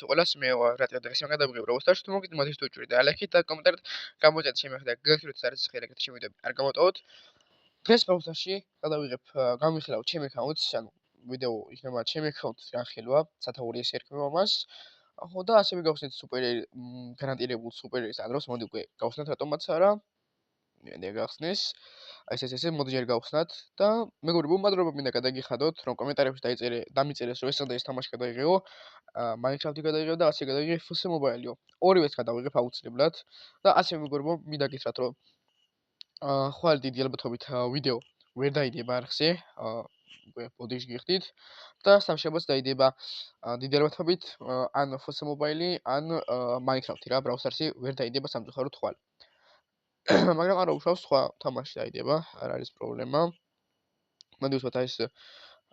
ყველას მე რატო დღეს მაგ გადავიღებ როგორც და თუ მოგიდ მოდის თუ ჭური და ალექით და კომენტარით გამოიწერეთ შემეხდა გაგხსნით არის ხერეგეთ შემოვიდები არ გამოტოვოთ დღეს პროცესში გადავიღებ გამიხილავ ჩემ აკაუნტს ანუ ვიდეო იქნება ჩემ აკაუნტის განხილვა სათაური ეს ერქვა მას ხო და ასევე გავხსნით სუპერი გარანტირებულ სუპერის ადროს მოდი უკვე გავხსნათ რატომაც არა მე გახსნის ეს მოდი ჯერ გავხსნათ და მეგობრებო უმადრობა მინდა გადაგიხადოთ რომ კომენტარებში დამიწერეს რომ ესა და ეს თამაში გადაიღეო Minecraft-ი გადაიღებ და ასე გადაიღებ FS Mobile-იო. ორივეს გადავიღებ აუცილებლად და ასე მეგობრებო მინდა გითხრათ რომ ხვალ დიდი ალბათობით ვიდეო ვერ დაიდება არხზე, უკვე ბოდიში გიხდით და სამშაბათს დაიდება დიდი ალბათობით ან FS Mobile-ი, ან Minecraft-ი რა, Brawl Stars-ი ვერ დაიდება სამწუხაროდ ხვალ. მაგრამ არა უშავს სხვა თამაში დაიდება, არ არის პრობლემა. მოდი ვთქვათ აი ეს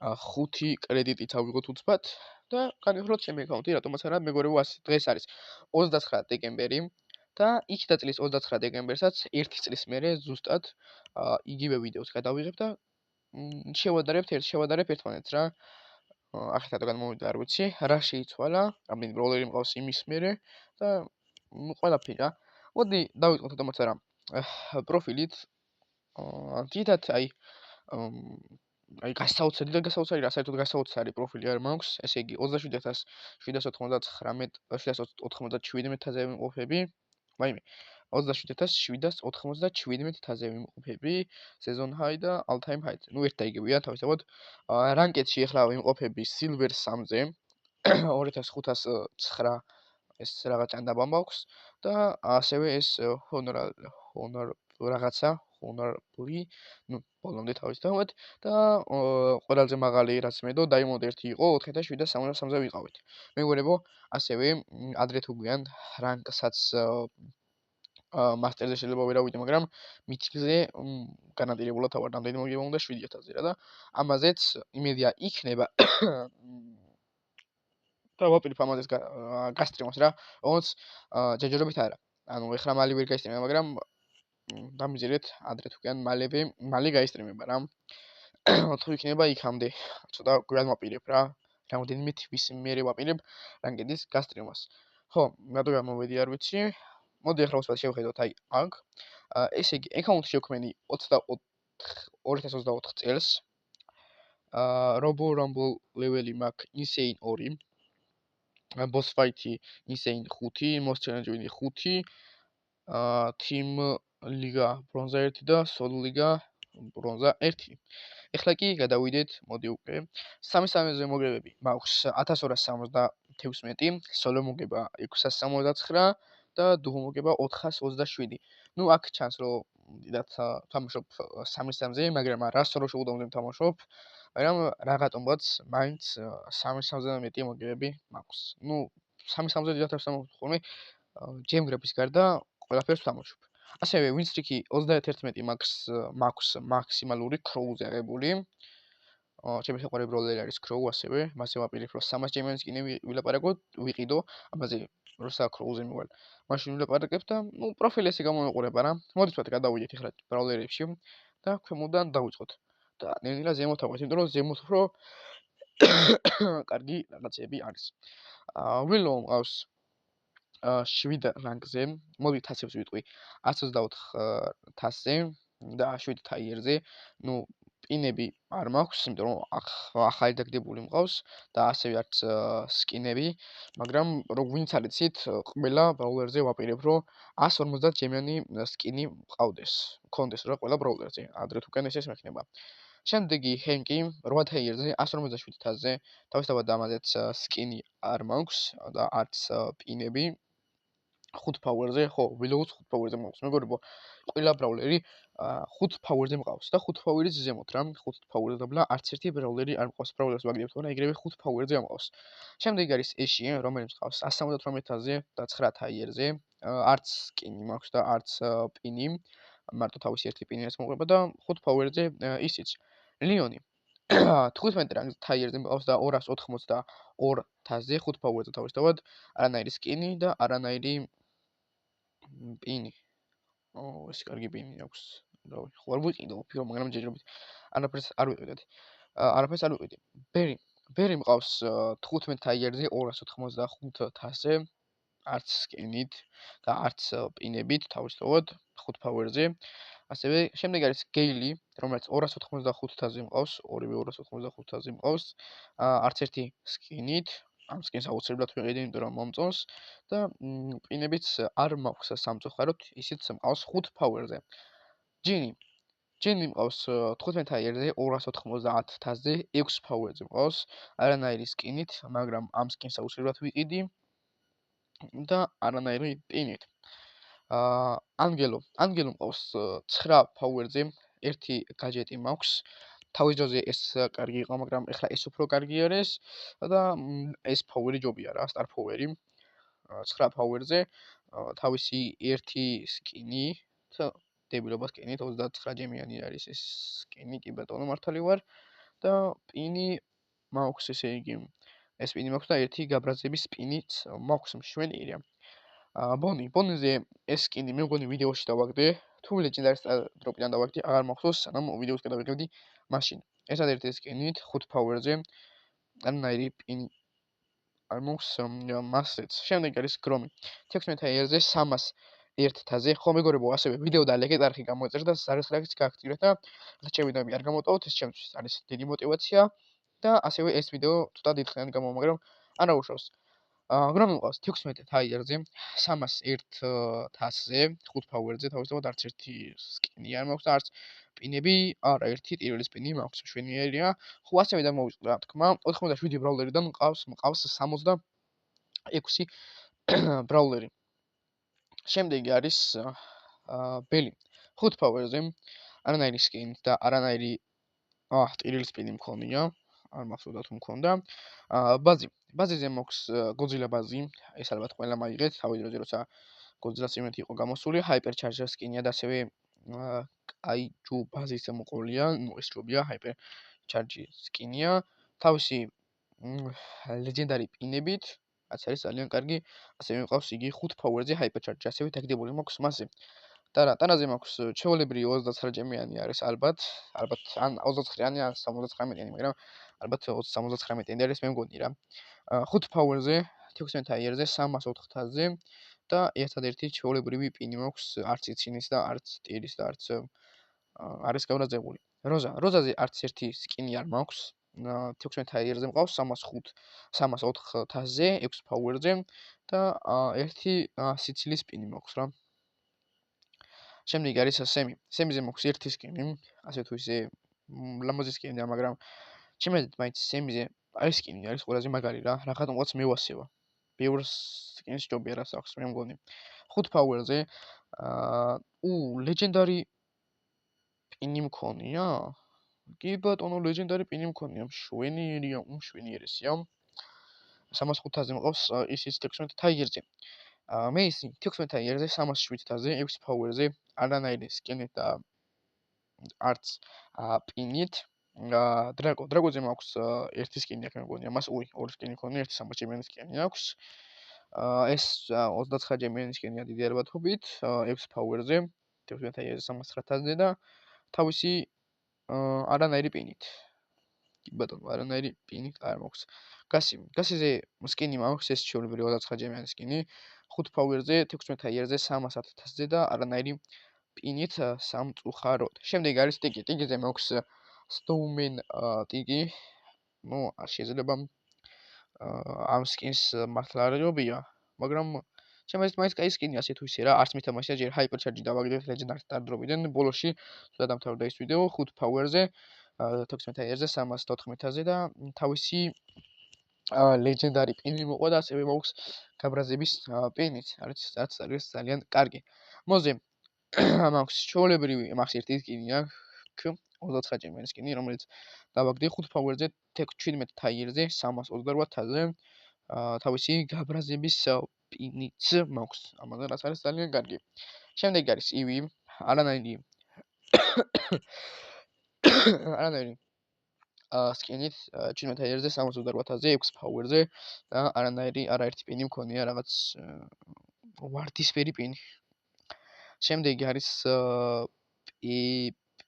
5 კრედიტით ავიღოთ უცბად და განვიხილოთ ჩემი აკაუნტი, რატომაც არა, მეგობრებო, დღეს არის 29 დეკემბერი და იქ დაწლის 29 დეკემბერსაც ერთი წლის მერე ზუსტად იგივე ვიდეოს გადავიღებ და შევადარებ ერთმანეთს რა. ახლა რადგან მომიდა არ ვიცი, რა შეიცვალა, რამდენი ბროლერი მყავს იმის მერე და ყველაფერი რა. მოდი დავიწყოთ რატომაც არა პროფილით დიდად აი გასაოცარი რა საერთოდ გასაოცარი პროფილი არ მაქვს, ესე იგი 27797-ზე ვიმყოფები. მაიმე 27797-ზე ვიმყოფები, season high და all time high. ნუ ერთ და იგივეა თავისთავად. რანკედში ახლა ვიმყოფები silver 3-ზე. 2509 ეს რაღაც ჭანდაბა მაქვს და ასევე ეს honor რაღაცა honorably ნუ ბოლომდე თავისთავად და ყველაზე მაღალი რაც მედო diamond 1 იყო 4773-ზე ვიყავით. მეგობრებო, ასევე ადრე თუ გვიან რანკსაც მასტერზე შეიძლება ვერავიდე, მაგრამ მითიკზე განაპირობებულად თავარ რამდენი მოგება უნდა 7000-ზე რა და ამაზეც იმედია იქნება და ვაპირებ ამაზეც გასტრიმოს რა. ოღონდ ჯერჯერობით არა. ანუ ეხლა მალე ვერ გაისტრიმებ, მაგრამ დამიძერეთ ადრე თუ გიან მალე გაისტრიმება რა. თუ იქნება იქამდე ცოტა გვამაპირებ რა. რამდენიმე თვის მერე ვაპირებ რანკედის გასტრიმას. ხო, რატო გამოვედი არ ვიცი. მოდი ახლა უცბად შევხედოთ აი აქ. ესე იგი, აკაუნტი შევქმენი 2024 წელს. Robo Rumble level-ი მაქვს Insane 2. Boss Fight-ი Insane 5, Most Challenge Win-ი 5. Team Liga Bronze 1 და Solo Liga Bronze 1. ეხლა კი გადავიდეთ, მოდი უკვე 3-3-ზე მოგებები. მაქვს 1271, Solo მოგება 669 და Duo მოგება 427. ნუ აქ ჩანს რომ დიდათ თამაშობ 3-3-ზე, მაგრამ არა Solo შეუდომზე თამაშობ. მაგრამ რაღაცომაც მაინც 3-3-ზე მეტი მოგებები მაქვს. ნუ 3-3-ზე დიდათ არ ვთამაშობ ხოლმე ჯემგრების გარდა ყველაფერს ვთამაშობ. ასევე win streak-ი 31 მაქვს მაქსიმალური crow-ზე აღებული. ჩემი საყვარელი ბროლერი არის crow ასევე, მასე ვაპირებ რომ 300 ჯემიანის კიდე ვიყიდო, ამაზე როცა crow-ზე მივალ. მაშინ ვილაპარაკებ და ნუ პროფილი ესე გამოიყურება რა. მოდით ვთქვათ გადავიდეთ ახლა ბროლერებში და ქვემოდან დავიწყოთ. და ნელ-ნელა ზემოთ ავყავთ, იმიტომ რომ ზემოთ უფრო კარგი რაღაცები არის. ვილო მყავს 7 რანგზე, მოდი თასებს ვიტყვი 124 და 7 თაიერზე, ნუ პინები არ მაქვს, იმიტომ რომ ახალი დაგდებული მყავს და ასევე არც სკინები, მაგრამ რო ვინც არ იცით, ყველა ბრაულერზე ვაპირებ რომ 150 ჯემიანი სკინი მქონდეს რა ყველა ბრაულერზე, ადრე თუ კენ ეს მექნება. შემდეგი ჰენკი 8 თაიერზე 157-ზე, თავისთავად ამაზეც სკინი არ მაქვს და არც პინები 5 power-ზე, ხო, ვილოუს 5 power-ზე მყავს. მეგობრებო, ყველა ბრაულერი 5 power-ზე მყავს და 5 power-ის ზემოთ რა, 5 power-ზე დაბლა არც ერთი ბრაულერი არ მყავს. ბრაულერს ვაგდებთ, მაგრამ ეგრევე 5 power-ზე მყავს. შემდეგი არის ეში, რომელიც მყავს 178-ზე და 9 თაიერზე. არც სკინი მაქვს და არც პინი. მარტო თავისი ერთი პინი რაც მოყვება და 5 power-ზე ისიც. ლიონი 15 თაიერზე მყავს და 282-ზე 5 power-ზე თავისთავად არანაირი სკინი და არანაირი პინი. ეს კარგი პინი აქვს. ხო არ ვიყიდო, მაგრამ ჯერჯერობით არაფერს არ ვიყიდეთ. ბერი ბერი მყავს 15 ტაიგერზე 295,000-ზე, არც სკინით და არც პინებით, თავისთავად 5 ფაუერზე. ასევე შემდეგ არის გეილი, რომელიც 295,000-ზე მყავს, ორივე 295,000-ზე მყავს. არც ერთი სკინით, ამ სკინს აუცილებლად ვიყიდე, იმიტომ რომ მომწონს და პინებიც არ მაქვს სამწუხაროდ, ისიც მყავს 5 ფაუერზე. ჯინი ჯინი მყავს 15 ტაიგერზე 290,000-ზე, 6 ფაუერზე მყავს, არანაირი სკინით, მაგრამ ამ სკინს აუცილებლად ვიყიდი და არანაირი პინით. ანგელო მყავს 9 ფაუერზე, ერთი გაჯეტი მაქვს. თავის დროზე ეს კარგი იყო, მაგრამ ეხლა ეს უფრო კარგი არის და ეს ფაუერი ჯობია რა, სტარ ფაუერი. 9 ფაუერზე, თავისი ერთი სკინი, დებილობა სკინით 29 ჯემიანი არის ეს სკინი, კი ბატონო მართალი ვარ და პინი მაქვს, ესე იგი, ეს პინი მაქვს და ერთი გაბრაზების პინიც მაქვს მშვენიერია. ბონიზე ეს სკინი მე მგონი ვიდეოში დავაგდე, თუ ლეგენდარის დროპიდან დავაგდე, აღარ მახსოვს, სანამ ვიდეოს გადავიღებდი მაშინ. ერთადერთი სკინით 5 ფაუერზე, არანაირი პინი არ მაქვს მასეც. შემდეგ არის გრომი. 16 ტაიგერზე 301,000-ზე, ხო მეგობრებო, ასევე ვიდეო და ლეგენდ არხი გამოეწერა და ზარისხლაკიც გააქტიურეთ და ჩემი ვიდეოები არ გამოტოვოთ, ეს ჩემთვის არის დიდი мотиваცია და ასევე ეს ვიდეო ცოტა დიდხანად გამოვა, მაგრამ არა უშავს. გრომი მყავს 16 ტაიგერზე, 301,000-ზე, 5 ფაუერზე, თავისთავად არც ერთი სკინი არ მაქვს და არც პინები, არა ერთი პირველი სპინი მაქვს, მშვენიერია. ხო, ასევე დამოვიწყდა რა თქმა, 97 ბრაულერიდან მყავს 66 ბრაულერი. შემდეგი არის ბელი 5 ფაუერზე, არანაირი სკინით და არანაირი ტირილი სპინი მქონია, არ მახსოვდა თუ მქონდა. ბაზიზე მაქვს გოძილა ბაზი, ეს ალბათ ყველა მაიღეთ, თავის დროზე როცა გოძილას იმეთი იყო გამოსული, ჰაიპერ ჩარჯერ სკინია და ასევე კაიჯუ ბაზის მოყოლია, ეს ჯობია, ჰაიპერ ჩარჯი სკინია, თავისი ლეგენდარი პინებით, რაც არის ძალიან კარგი, ასევე მყავს იგი 5 ფაუერზე ჰაიპერ ჩარჯი, ასევე დაგდებული მაქვს მასზე. ტანაზე მაქვს ჩვეულებრივი 29 ჯემიანი არის ალბათ ან 29-იანი ან 79-იანი, მაგრამ ალბათ 79-იანი არის მე მგონი რა. 5 ფაუერზე, 16 ტაიგერზე, 304,000-ზე და ერთადერთი ჩვეულებრივი პინი მაქვს, არც იცინის და არც ტირის და არც არის გავრაზებული. როზაზე არც ერთი სკინი არ მაქვს. 16 ტაიგერზე მყავს 304,000-ზე, 6 ფაუერზე და ერთი სიცილის პინი მაქვს რა. შემდეგი არის სემიზე მაქვს ერთი სკინი, ასე თუ ისე ლამაზი სკინია, მაგრამ ჩემი აზრით მაინც სემიზე ეს სკინი არის ყველაზე მაგარი რა, რაღაცნაირად მევასება. ბევრ სკინს ჯობია რას აქვს, მე მგონი. 5 ფაუერზე, ლეგენდარი პინი მქონია? კი ბატონო, ლეგენდარი პინი მქონია, მშვენიერია, უმშვენიერესია. 305,000-ზე მყავს ისიც 16 ტაიგერზე. მეისი 16 ტაიგერზე, 307,000-ზე, 6 ფაუერზე, არანაირი სკინით და არც პინით. დრაგოზე მაქვს ერთი სკინი აქვს, მე მგონია, მას ორი სკინი მქონია, ერთი 300 ჯემიანი სკინი აქვს. ეს 29 ჯემიანი სკინია დიდი ალბათობით, 6 ფაუერზე, 16 ტაიგერზე 309,000-ზე და თავისი არანაირი პინით. კი ბატონო, არანაირი პინით არ მაქვს. გასიზე სკინი მაქვს, ეს ჩვეულებრივი 29 ჯემიანი სკინი, 5 ფაუერზე, 16 ტაიგერზე 310,000-ზე და არანაირი პინით სამწუხაროდ. შემდეგი არის ტიკი. ტიკიზე მაქვს Snowman ტიკი. ნუ არ შეიძლება ამ სკინს მართლა არ ჯობია, მაგრამ ჩემს აზრით მაინც კაი სკინია, ასე თუ ისე რა, არც მითამაშია, ჯერ ჰაიპერ ჩარჯი დავაგდეთ ლეგენდარ სტარდროპიდან, ბოლოში ცოტა დამთავრდა ეს ვიდეო 5 ფაუერზე, 16 ტაიგერზე, 314,000-ზე და თავისი ლეგენდარი პინი მოყვა და ასევე მაქვს გაბრაზების პინით, რაც არის ძალიან კარგი. მოზე მაქვს ჩვეულებრივი მაქვს ერთი სკინი აქვს 29 ჯემიანი სკინი, რომელიც დავაგდე 5 ფაუერზე, 17 ტაიგერზე, 328,000-ზე. თავისი გაბრაზების პინიც მაქვს, ამაზე რაც არის ძალიან კარგი. შემდეგი არის ივი, არანაირი სკინით 17 ტაიგერზე, 328,000-ზე, 6 ფაუერზე და არაერთი პინი მქონია, რაღაც ვარდისფერი პინი. შემდეგი არის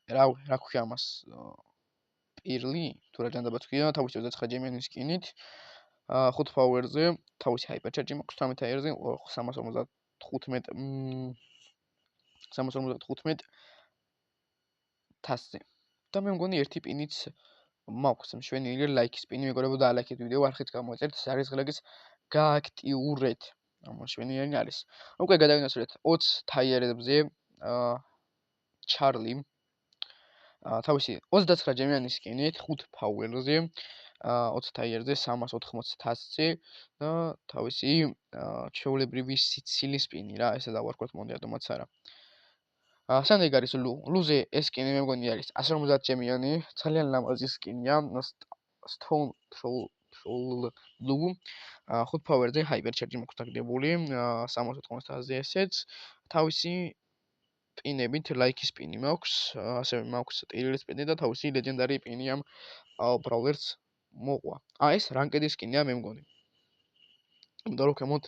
რა ქვია მას პირლი, თუ რა ჯანდაბაც ქვია, თავისი 29 ჯემიანი სკინით. 5 power-ზე, თავისი hyper charge მაქვს 18 air-ზე, 355 355 1000-ზე. და მე მგონი ერთი პინიც მაქვს მშვენიერი ლაიქის პინი, მეგობრებო, დაალაიქეთ ვიდეო, არხით გამოიწერთ, ზარისღლაკის გააქტიურეთ. მშვენიერი არის. უკვე გადავინაცვლეთ 20 თაიერებზე, ჩარლი თავისი 29 ჯემიანი სკინით 5 power-ზე, 20 თაიერზე, 380 1000-ზე და თავისი ჩვეულებრივი სიცილის პინი რა, ესე დავარქვათ მონდიადომაც არა. შემდეგ არის ლუზე ეს სკინი მე მგონი არის 150 ჯემიანი, ძალიან ლამაზი სკინია, Stone Troll Blue 5 power-ზე hyper charge მაქვს დაგდებული, 380-ზე ესეც, თავისი პინებით ლაიქის პინი მაქვს, ასევე მაქვს ტირილის პინი და თავისი ლეგენდარი პინი ამ ბრაულერს მოყვა. ეს რანკედის სკინია მე მგონი. იმიტომ რომ ხემოთ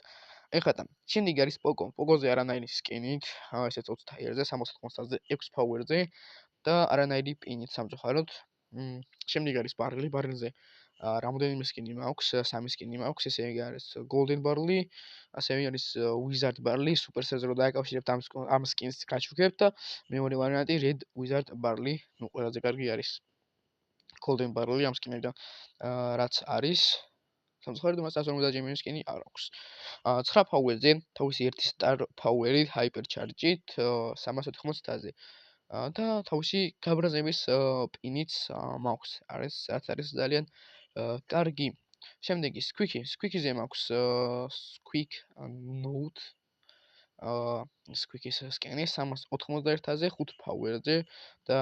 ეხლა შემდეგ არის პოგოზე არანაირი სკინით, ესეც 20 თაიერზე, 380-ზე, 6 power-ზე და არანაირი პინით სამწუხაროდ. შემდეგ არის ბარლზე რამოდენიმე სკინი მაქვს, 3 სკინი მაქვს, ესე იგი არის Golden Barley, ასევე არის Wizard Barley, Supercell-ზე რო დააკავშირებთ ამ სკინს გაჩუქებთ და მეორე ვარიანტი Red Wizard Barley, ნუ ყველაზე კარგი არის Golden Barley ამ სკინებიდან რაც არის სამწუხაროდ მას 150 ჯემიანი სკინი არ აქვს. 9 power-ზე თავისი 1 star power-ით, hyper charge-ით, 380-ზე და თავისი გაბრაზების პინიც მაქვს. არის ძალიან კარგი. შემდეგ ის Squeaky-ზე მაქვს Squeak Note Squeaky-ის სკინი 391-ზე, 5 power-ზე და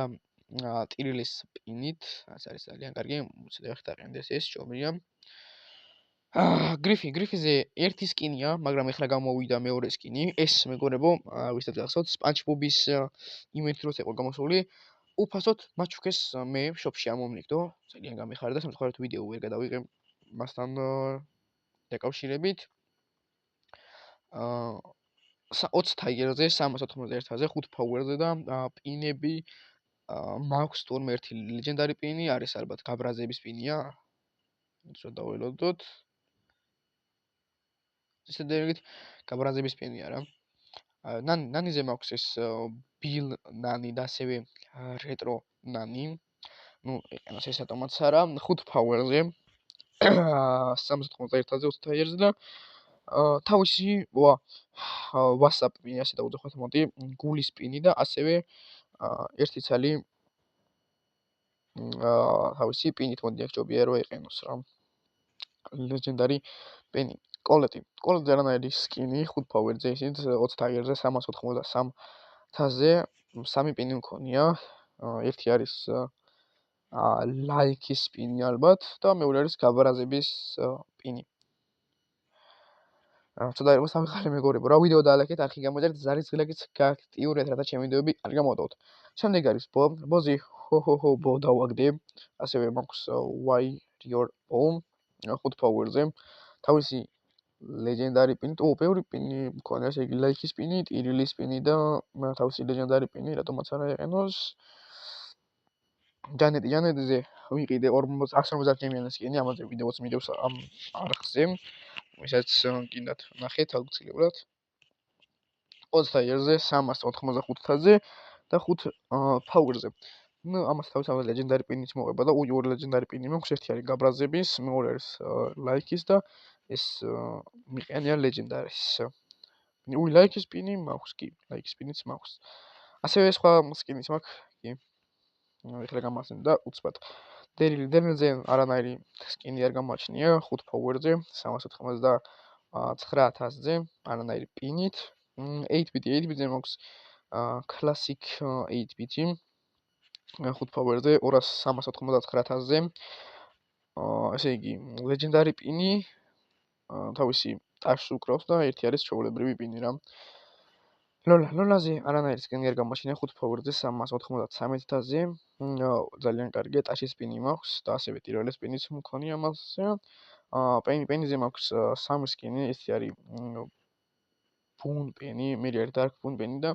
ტირილის პინით, არის ძალიან კარგი. მოცდე ხით აყენდეს ეს შომია. გრიფიზე ერთი სკინია, მაგრამ ეხლა გამოვიდა მეორე სკინი. ეს მეგობრებო, ვისაც გახსოვთ, SpongeBob-ის იმენთ დროს იყო გამოსული. უფასოდ მაჩუქეს მე შოპში ამომნიკდო. ძალიან გამიხარდა, სამწუხაროდ ვიდეო ვერ გადავიღე მასთან დაკავშირებით. 20 თაიერზე, 391-ზე, 5 power-ზე და პინები მაქვს თურმე ერთი ლეგენდარი პინი არის ალბათ გაბრაზების პინია. ისე დაველოდოთ. ისე დერეგით გაბრაზების პინია რა. ნანიზე მაქვს ეს Bill ნანი და ასევე Retro ნანი. ნუ ეყენოს ეს ატომაც არა, 5 power-ზე. 391-ზე 20 თაიერზე და თავისი WhatsApp პინი ასე დაუძახოთ მოდი, გულის პინი და ასევე ერთი ცალი თავისი პინით მოდი აქ ჯობია რომ ეყენოს რა. ლეგენდარი პინი. კოლეტი არანაირი სკინი 5 power-ზე ისინი 20 თაიერზე 383-ზე 3 პინი მქონია. ერთი არის ლაიქის პინი ალბათ და მეორე არის გაბრაზების პინი. ცოტა იყო სამხარე მეგობრებო, რა ვიდეო დაალაიქეთ, არხი გამოიწერეთ, ზარისღლაკიც გააქტიურეთ, რათა ჩემი ვიდეოები არ გამოდოთ. შემდეგ არის ბოზი ბო დავაგდე, ასევე მაქვს Warrior Bomb 5 power-ზე, თავისი ლეგენდარი პინი, ბევრი პინი მქონია, ესე იგი ლაიქის პინი, ტირილის პინი და თავისი ლეგენდარი პინი, რატომაც არა ეყენოს. ჯანეტზე ვიყიდე 150 ჯემიანი სკინი, ამაზე ვიდეოც მიდევს ამ არხზე. ვისაც გინდათ ნახეთ აუცილებლად 20 თაიერზე, 385-ზე და 5 power-ზე. ნუ ამას თავისთავად ლეგენდარი პინიც მოყვება და ორი ლეგენდარი პინი მაქვს, ერთი არის გაბრაზების, მეორე არის ლაიქის და ეს მიყენია ლეგენდარის. ლაიქის პინი მაქვს კი, ლაიქის პინიც მაქვს. ასევე სხვა სკინიც მაქვს, კი. ეხლა გამახსენე და უცბად. დერილზე არანაირი სკინი არ გამოაჩნია, 5 power-ზე, 389-ზე, არანაირი პინით. 8-bit-ზე მაქვს classic 8-bit-ი 5 power-ზე, 399-ზე. ესე იგი, ლეგენდარი პინი თავისი ტაშს უკრავს და ერთი არის ჩვეულებრივი პინი რა. ლოლაზე არანაირი სკინი არ გამოაჩნია 5 power-ზე, 393-ზე. ძალიან კარგია, ტაშის პინი მაქვს და ასევე ტიროლის პინიც მქონია მასზე. პენიზე მაქვს 3 სკინი, ეს არის Boon პენი, მე არის Dark Boon პენი და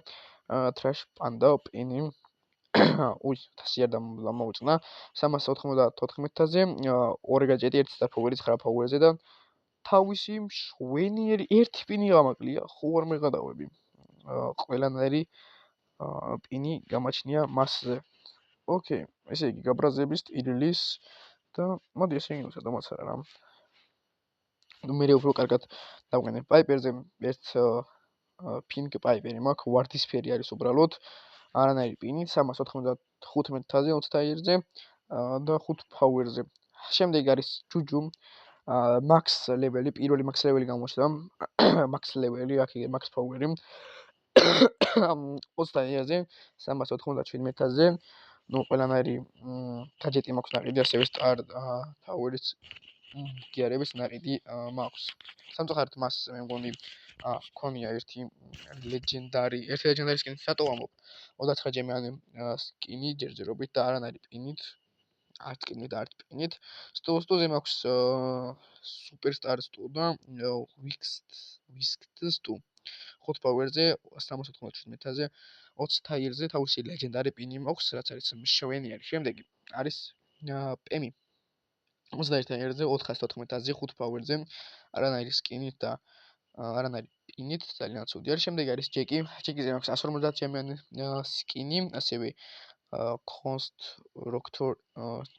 Trash Panda პენი. უი 1000 არ დამოუწყნა 394-ზე 2 გაჭედი 1 სტარფოვერის 9 ფაუერზე და თავისი მშვენიერი ერთი პინი გამაკლია ხო არ მეღადავები ყველანაირი პინი გამაჩნია მასზე ოკეი ესე იგი გაბრაზების ტირილის და მოდი ესე იგი სადამაც არა რა მე უფრო კარგად დავყენებ პაიპერზე ერთ pink პაიპერი მაქვს ვარდისფერი არის უბრალოდ არანაირი პინით 395-ზე 21-ზე და 5 ფაუერზე შემდეგ არის ჯუჯუ max level-ი პირველი max level-ი გამოჩნდა max level-ი აქ max power-ი 21-ზე 397-ზე ნუ ყველანაირი გაჯეტი მაქვს ნაყიდი ასევე star power-იც გიარების ნაყიდი მაქვს სამწუხაროდ მას მე მგონი ქონია ერთი ლეგენდარი სკინი სატო ამბობ 29 ჯემიანი სკინი ჯერჯერობით და არანაირი პინით არც სკინით არც პინით სტუზე მაქვს სუპერსტარ სტუ და ვისკტ სტუ 5 პაუერზე 397-ზე 20 თაიერზე თავისი ლეგენდარი პინი მაქვს რაც არის მშვენიერი შემდეგი არის პემი 21 თაიერზე 414-ზე 5 პაუერზე არანაირი სკინით და არანაირი პინით ძალიან ცუდი არის შემდეგი არის ჯეკიზე მაქვს 150 ჯემიანი სკინი ასევე კონსტრუქტორ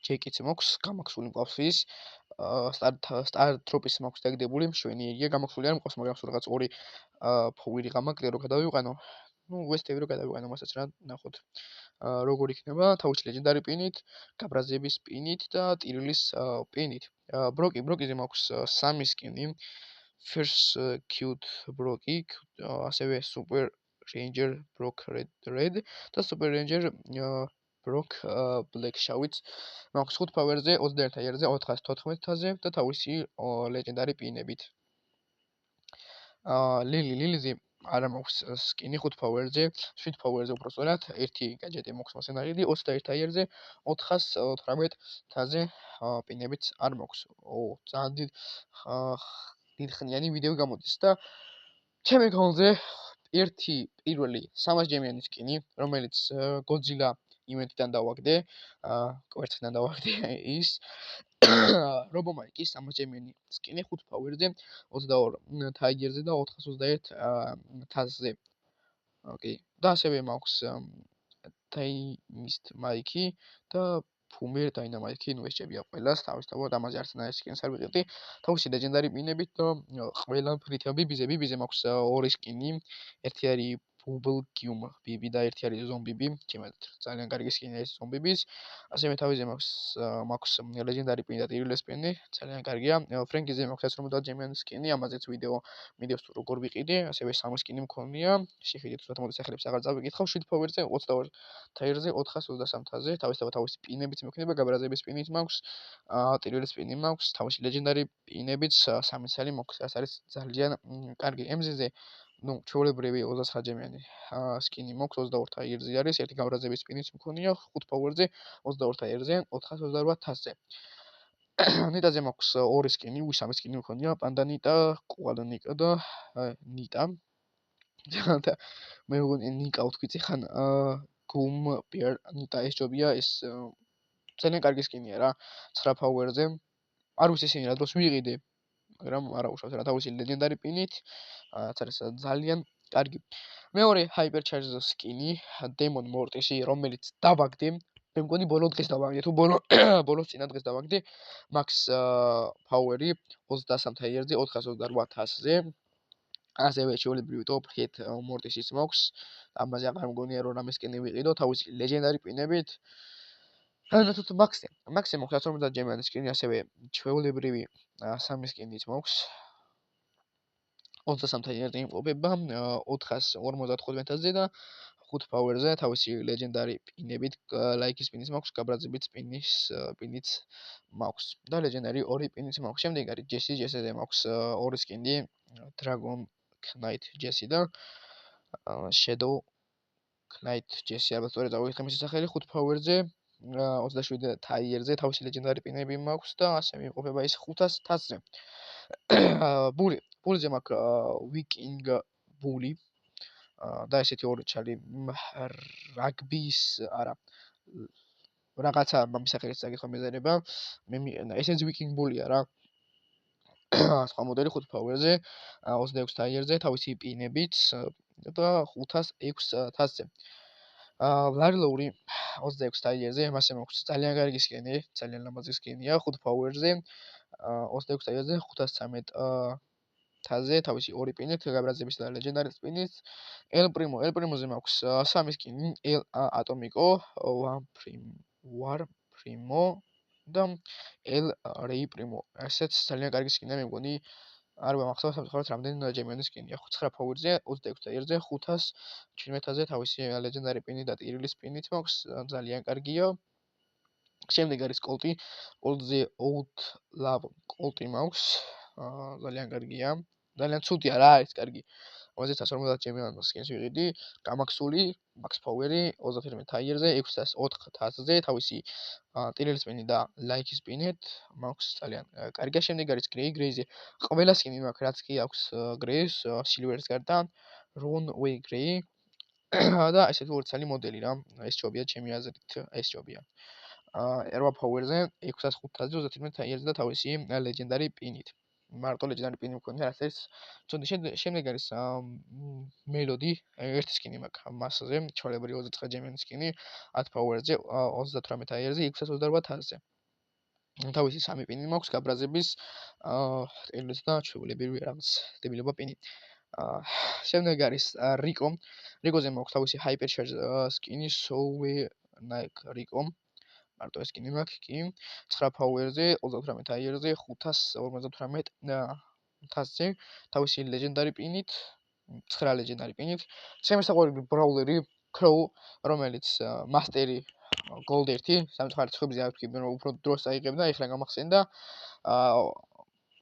ჯეკიც მაქვს გამაქსული მყავს სტარ ტროპის მაქვს დაგდებული მშვენიერია გამაქსული არ მყავს მაგრამ სულ რაღაც ორი ფუვირი გამაკლე რო გადავიყვანო ნუ ვესტები რო გადავიყვანო მასაც რა ნახოთ როგორ იქნება თავისი ლეგენდარი პინით გაბრაზების პინით და ტირილის პინით ბროკიზე მაქვს 3 სკინი first cute ბროკი ასევე super ranger brock red და super ranger brock black შავიც მაქვს 5 პაუერზე 21 აიერზე 414-ზე და თავისი ლეგენდარი პინებით ლილიზე არა მაქვს სკინი 5 პაუერზე 7 პაუერზე უბრალოდ ერთი გაჯეტი მაქვს მასენაირი 21 აიერზე 418-ზე პინებით არ მაქვს ძალიან დიდხნიანი ვიდეო გამოდის და ჩემი კონზე ერთი პირველი 300 ჯემიანი სკინი რომელიც გოძილა ივენტიდან დავაგდე კვერცხიდან დავაგდე ის რობომაიკის 300 ჯემიანი სკინი 5 პაუერზე 22 თაიგერზე და 421 თასზე ოკეი და ასევე მაქვს დაინისტ მაიკი და ფუმერ დაინამაიკი ნუ ესჭებია ყველას თავისთავად ამაზე არც ნაირ სკინს არ ვიყიდი თავისი ლეგენდარი პინებით და ყველა ფრითია ბიბიზე მაქვს ორი სკინი ერთი არის ბუბლ გიუმ ბიბი და ერთი არის ზომბიბი ჩემად ძალიან კარგი სკინი არის ზომბიბის ასევე თავზე მაქვს ლეგენდარი პინი და ტირილეს პინი ძალიან კარგია ფრენკიზე მაქვს 150 ჯემიანი სკინი ამაზეც ვიდეოს თუ როგორ ვიყიდი ასევე 3 სკინი მქონია შეხედეთ თუ მოდი სახელებს აღარ წავიკითხავ 7 ფოვერზე 22 თაიერზე 423-ზე თავისი პინებიც მექნება გაბრაზების პინიც მაქვს ტირილეს პინი მაქვს თავისი ლეგენდარი პინებიც 3 ცალი მაქვს რაც არის ძალიან კარგი MZ-ზე ნუ ჩვეულებრივი 29 ჯემიანი სკინი მაქვს 22 თაიერზე არის ერთი გაბრაზების პინიც მქონია 5 ფოვერზე 22 თაიერზე 428-ზე ნიტაზე მაქვს ორი სკინი, სამი სკინი მქონია, პანდა ნიტა, კოალა ნიტა და ნიტა. და მე მგონი ნიკა ვთქვი ხან გუმ პიერ ნიტა ეს ჯობია ეს ძალიან კარგი სკინია რა 9 ფაუერზე. არ ვიცი ისინი რა დროს ვიყიდე, მაგრამ არა უშავს რა თავისი ლეგენდარი პინით, რაც არის ძალიან კარგი. მეორე ჰაიპერჩარჯ სკინი, დემონ მორტისი, რომელიც დავაგდე მე მგონი ბოლო დღეს დავაგდე თუ ბოლოს წინა დღეს დავაგდე max power-ი 23 თაიერზე 428-ზე ასევე შეულებრივი top hit mortis-იც მაქვს ამაზე აღარ მგონია რომ რამე სკინი ვიყიდო თავისი ლეგენდარი პინებით ანუ თუ max-ი მაქვს 150 ჯემიანი სკინი ასევე შეულებრივი 3 სკინიც მაქვს 23 თაიერზე იმყოფება 455-ზე და 5 power-ზე თავისი ლეგენდარი პინებით ლაიკის პინის მაქვს გაბრაზებით პინიც მაქვს და ლეგენდარი ორი პინიც მაქვს შემდეგ არის ჯესიზე მაქვს ორი სკინი dragon knight ჯესი და shadow knight ჯესი ალბათ სწორედ დავიხსენე მისი სახელი 5 power-ზე 27 თაიერზე თავისი ლეგენდარი პინები მაქვს და ასევე იმყოფება ის 500 თასზე ბულიზე მაქვს ვიკინგ ბული და ესეთი ორი ჩალი რაგბის არა რაღაცა ამის სახელით წაკითხვა მეზარება მე მიყენა ესეც ვიკინგ ბოლია რა სხვა მოდელი 5 ფაუერზე 26 ტაიერზე თავისი პინებით და 506 თასზე ლარილოური 26 ტაიერზე მასე მოქვს ძალიან კარგი სკენი ძალიან ლამაზი სკენია 5 ფაუერზე 26 ტაიერზე 513 თასზე თავისი ორი პინით გაბრაზების და ლეგენდარი სპინით ელ პრიმოზე მაქვს სამი სკინი ელ ატომიკო ვარ პრიმო და ელ რეი პრიმო ესეც ძალიან კარგი სკინია მე მგონი არ ვამახსოვრ სამწუხაროდ რამდენი ჯემიონის სკინია 9 ფაუერზე 26 ტაიერზე 517-ზე თავისი ლეგენდარი პინი და ტირილის პინით მაქვს ძალიან კარგია შემდეგ არის კოლტი კოლტზე ოუთ ლავ კოლტი მაქვს ძალიან კარგია ძალიან ცუდია რა არის კარგი ამაზე 150 ჩემპიონატის სკინს ვიყიდი გამაქსული მაქს ფაუერი 31 ტაიერზე 604 თასზე თავისი ტირილის სპინი და ლაიქის სპინით მაქვს ძალიან კარგია შემდეგ არის გრეიზე ყველა სკინი მაქვს რაც კი აქვს გრეის სილვერის გარდა რონ უეი გრეი და ესეთი ორი ცალი მოდელი რა ეს ჯობია ჩემი აზრით ეს ჯობია 8 ფაუერზე 605-ზე 31 ტაიერზე და თავისი ლეგენდარი პინით მარტო ლეგენდარი პინი მქონია რაც არის ცუდი შემდეგ არის მელოდი ერთი სკინი მაქვს მასზე ჩოლებრი 29 ჯემიონის სკინი 10 ფაუერზე 38 ტაიერზე 628-ზე თავისი სამი პინი მაქვს გაბრაზების ტელეს და ჩვეულებრივი რაღაც დებილობა პინი შემდეგ არის რიკოზე მაქვს თავისი ჰაიპერ ჩარჯ სკინი სოუე ნაიკ რიკო მარტო ეს სკინი მაქვს კი 9 ფაუერზე 38 ტაიერზე 558 თასზე თავისი ლეგენდარი პინით 9 ლეგენდარი პინით ჩემი საყვარელი ბრაულერი კროუ რომელიც მასტერი გოლდ 1 სამწუხაროდ ხუბზე არ ვქებდი რომ უფრო დროს აიღებდა ეხლა გამახსენდა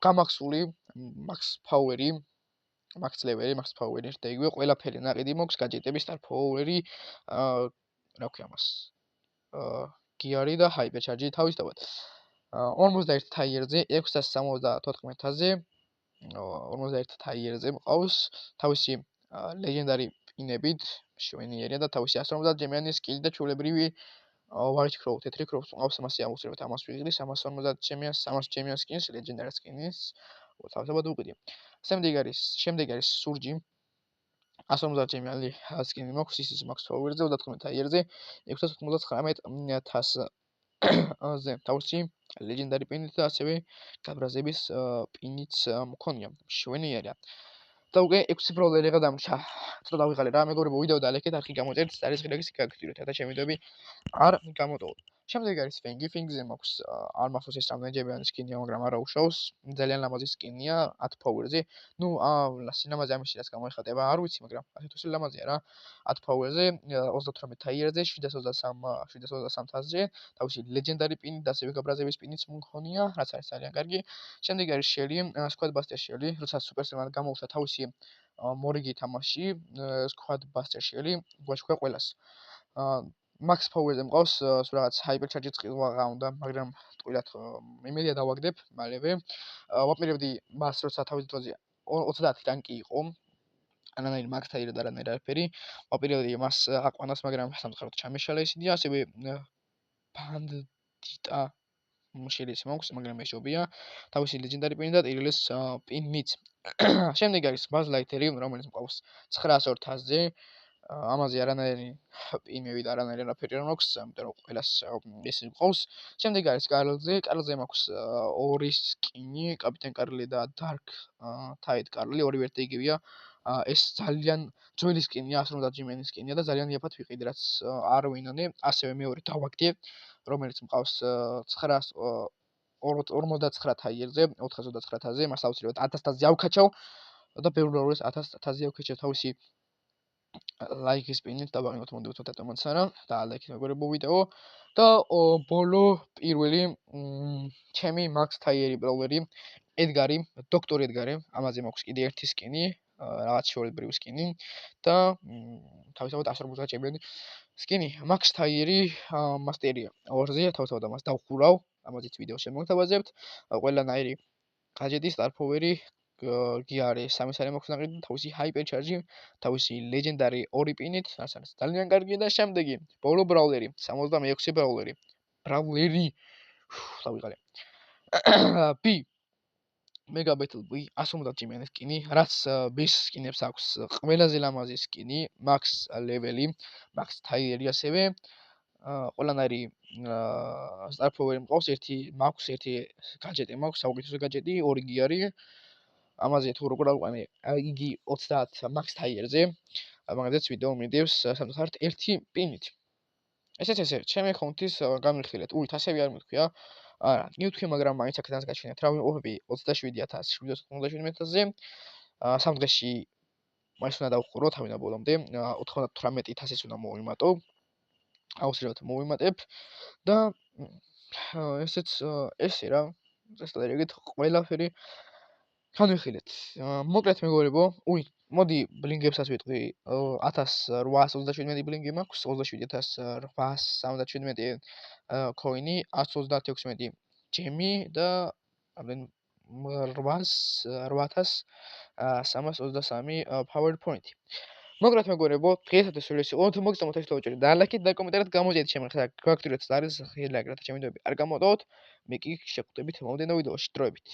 გამახსული მაქს ფაუერი ერთ და იგივე ყველაფერი ნაყიდი მაქვს გაჯეტები სტარ ფაუერი რა ქვია მას გიარი და ჰაიპერ ჩარჯი თავისთავად 51 ტაიერზე 674-ზე 51 ტაიერზე მყავს თავისი ლეგენდარი პინებით შვენიერია და თავისი 150 ჯემიანის სკილი და ჩვეულებრივი white crow თეთრი crow-ს მყავს მასე ამოსრებით ამას ვიღიდი 350 ჯემიანს 300 ჯემიანს სკინს ლეგენდარი სკინის თავისთავად უყიდი შემდეგ არის სურჯი 150 ჯემიანი სკინი მაქვს ისიც მაქვს ფაუერზე 39 ტაიერზე 699 თასზე თავისი ლეგენდარი პინით და ასევე გაბრაზების პინიც მქონია შვენიერია და უკვე 6 ბროლერიღა დამრჩა ცოტა დავიღალე რა მეგობრებო ვიდეო დალექეთ არხი გამოწერთ არის ღირაკის გაგაქტიროთ და ჩემი ვიდეოები არ გამოტოვოთ შემდეგ არის ფენგზე მაქვს არ მახსოვს ეს რამდენი ჯემიანი სკინია მაგრამ არა უშავს ძალიან ლამაზი სკინია 10 ფაუერზე ნუ სინამაზე ამის რაც გამოიხატება არ ვიცი მაგრამ ასეთ უსილ ლამაზია რა 10 ფაუერზე 38 ტაიერზე 723 თასზე თავისი ლეგენდარი პინი და ასევე გაბრაზების პინიც მქონია რაც არის ძალიან კარგი შემდეგ არის შელი სკვად ბასტერ შელი როცა სუპერსემან გამოუშვა თავისი მორიგი თამაში სკვად ბასტერ შელი გვაჩქვა ყველას მაქს ფაუერზე მყავს რაღაც ჰაიპერ ჩარჯიც ყიდვა უნდა მაგრამ ტყუილად იმედია დავაგდებ მალევე ვაპირებდი მას როცა თავის დროზე 30-დან კი იყო ანანაირი მაქს თაირა და რანაირი არაფერი ვაპირებდი მას აყვანას მაგრამ სამწუხაროდ ჩამეშალა ისინი ასევე ბანდიტა შელის მაქვს მაგრამ ეს ჯობია თავისი ლეგენდარი პინი და ტირილის პინიც შემდეგ არის ბაზლაიტერი რომელიც მყავს 902 თასზე ამაზე არანაირი პინები და არანაირი არაფერი არ მაქვს ამიტომ რომ ყველას ეს მყავს შემდეგ არის კარლზე მაქვს ორი სკინი კაპიტან კარლი და დარკ თაით კარლი ორივე ერთი იგივეა ეს ძალიან ძველი სკინია 150 ჯიმენის სკინია და ძალიან იაფად ვიყიდი რაც არ ვინონე ასევე მეორე დავაგდე რომელიც მყავს 949 თაიერზე 429 თასზე მას აუცილებლად 1000 თასზე ავქაჩავ და ბევრ 1000 თასზე ავქაჩავ თავისი ლაიქის პინით დავაღინოთ მოდივთ თეთრ არა და ლაიქით მეგობრებო ვიდეო და ბოლო პირველი ჩემი მაქს თაიერი ბრაულერი ედგარი დოქტორ ედგარი ამაზე მაქვს კიდე ერთი სკინი რაღაც შორებრივი სკინი და თავისთავად 150 ჩემპიონი სკინი მაქს თაიერი მასტერია ორზე თავისთავად ამას დავხურავ ამაზეც ვიდეო შემოგთავაზებთ ყველანაირი გაჯეტი სტარ ფოვერი გიარი 3 სარი მოხსნაყი და თავისი ჰაიპერჩარჯი, თავისი ლეგენდარი 2 პინით, რასაც ძალიან კარგია და შემდეგი ბოლო ბრაულერი, 66 ბრაულერი. ბრაულერი. დავიღალე. B Mega Battle B 150 ჯიმენის სკინი, რაც bis სკინებს აქვს ყველაზე ლამაზი სკინი, max ლეველი, max თაიერი ასევე ყველანაირი სტარფოვერი მყავს, ერთი გაჯეტი მაქვს, საუკეთესო გაჯეტი, 2 გიარი. ამაზე თუ როგორ ავყანე, იგი 30 max თაიერზე, მაგაზეც ვიდეო მიდევს სამწუხაროდ 1 პინით. ესე, ჩემი ხონთის გამიხილეთ. თასები არ მithქვია. არა, მივთქვი, მაგრამ მაინც აქედანაც გაჩვენეთ, რა ვიმყოფები 27797-ზე. 3 დღეში მაინც უნდა დავხურო თავიდან ბოლომდე, 98,000-ს უნდა მოვიმატო. აუცილებლად მოვიმატებ და ესე რა, წესდადებით ყველაფერი განვიხილეთ. მოკლედ მეგობრებო, მოდი ბლინგებსაც ვიტყვი. 1837 ბლინგი მაქვს, 27877 კოინი, 136 ჯემი და ამდენ 8323 PowerPoint. მოკლედ მეგობრებო, დღეისათვის ეს იყო. თუ მოგწონთ ეს ვიდეო, და ლაიქით და კომენტარით გამოძიეთ ჩემი ხელ გაგვაქტიროთ და არის ხელი აგრეთ ჩემი ვიდეოები არ გამოდოთ. მე კი შეგხვდებით მომდევნო ვიდეოში. დროებით.